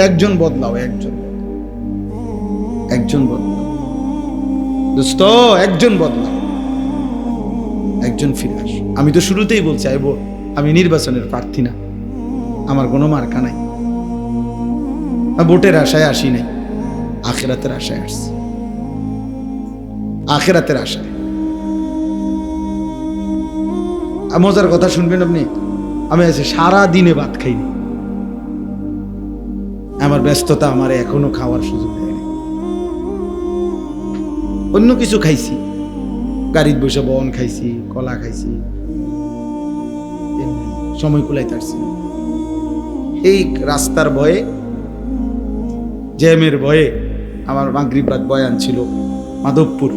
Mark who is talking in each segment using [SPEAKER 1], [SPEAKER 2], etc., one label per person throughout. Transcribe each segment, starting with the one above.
[SPEAKER 1] একজন বদলাও, একজন বদলাও দোস্ত, একজন বদলাও, একজন ফিরে আস। আমি তো শুরুতেই বলছি আমি নির্বাচনের প্রার্থী না, আমার কোনো মার্কা নাই, ভোটের আশায় আসি নাই, আখিরাতের আশায় আসছি, আখিরাতের আশায়। মজার কথা শুনবেন আপনি, আমি আজকে সারা দিনে ভাত খাইনি, আমার ব্যস্ততা আমার এখনো খাওয়ার সুযোগ দেয়নি। অন্য কিছু খাইছি, গাড়ির বসে বন খাইছি, কলা খাইছি, সময় কুলাইতে পারছি না। এই রাস্তার ভয়ে, জ্যামের ভয়ে, আমার মাগরিব রাত বয়ান ছিল মাধবপুর,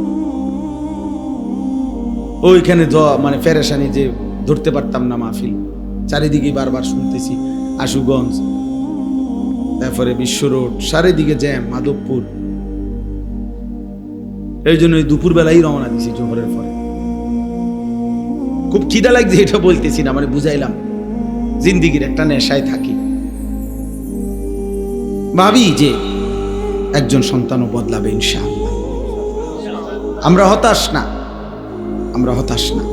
[SPEAKER 1] ওইখানে মানে ফেরেশানি যে ধরতে পারতাম না মাহফিল, চারিদিকে বারবার শুনতেছি আশুগঞ্জ, তারপরে বিশ্ব রোড, চারিদিকে জ্যাম, মাধবপুর। এই জন্য দুপুরবেলাই রওনা দিছি জোহরের পরে। খুব খিদা লাগছে, এটা বলতেছি না, মানে বুঝাইলাম জিন্দিগির একটা নেশায় থাকি। ভাবি যে একজন সন্তানও বদলাবে ইনশাআল্লাহ। আমরা হতাশ না,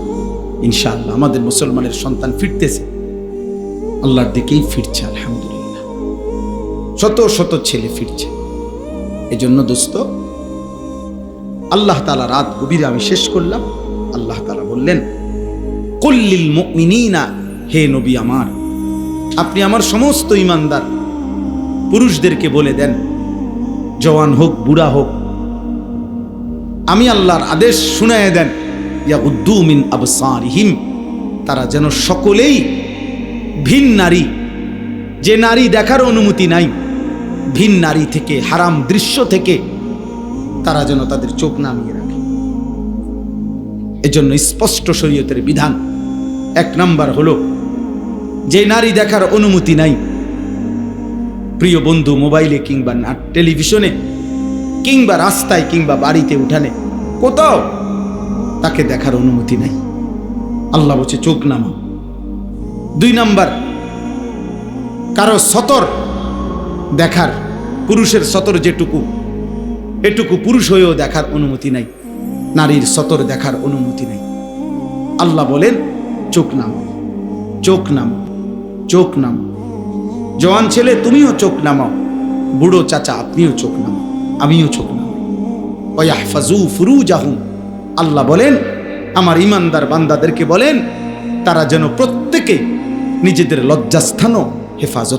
[SPEAKER 1] ইনশাআল্লাহ। আমাদের মুসলমানের সন্তান ফিরতেছে, আল্লাহর দিকেই ফিরছে, আলহামদুলিল্লাহ। শত শত ছেলে ফিরছে। এজন্য দোস্ত, আল্লাহ তাআলা রাত গভীরে আমি শেষ করলাম। আল্লাহ তাআলা বললেন, কুল্লিল মুমিনিনা, হে নবী আমার, আপনি আমার সমস্ত ঈমানদার পুরুষদেরকে বলে দেন, জওয়ান হোক বুড়া হোক, আমি আল্লাহর আদেশ শুনায়ে দেন, ইয়াগুদ্দু মিন আবসারিহিম, তারা যেন সকলেই ভিন নারী, যে নারী দেখার অনুমতি নাই, ভিন নারী থেকে, হারাম দৃশ্য থেকে তারা যেন তাদের চোখ নামিয়ে রাখে। এজন্য স্পষ্ট শরীয়তের বিধান। 1 নাম্বার হলো, যে নারী দেখার অনুমতি নাই, প্রিয় বন্ধু, মোবাইলে কিংবা টেলিভিশনে কিংবা রাস্তায় কিংবা বাড়িতে উঠানে কোথাও তাকে দেখার অনুমতি নাই, আল্লাহ বলছে চোখ নামাও। 2 নাম্বার, কারো সতর দেখার, পুরুষের সতর যেটুকু, এটুকু পুরুষ হয়েও দেখার অনুমতি নাই, নারীর সতর দেখার অনুমতি নাই। আল্লাহ বলেন চোখ নামাও, চোখ নামাও, চোখ নামাও। জওয়ান ছেলে তুমিও চোখ নামাও, বুড়ো চাচা আপনিও চোখ নামাও, আমিও চোখ নামাও। ওয়াহফাজু ফুরুজাহুম, আল্লাহ বলেন আমার ঈমানদার বান্দাদেরকে বলেন, তারা যেন প্রত্যেকে নিজেদের লজ্জাস্থানও হেফাজত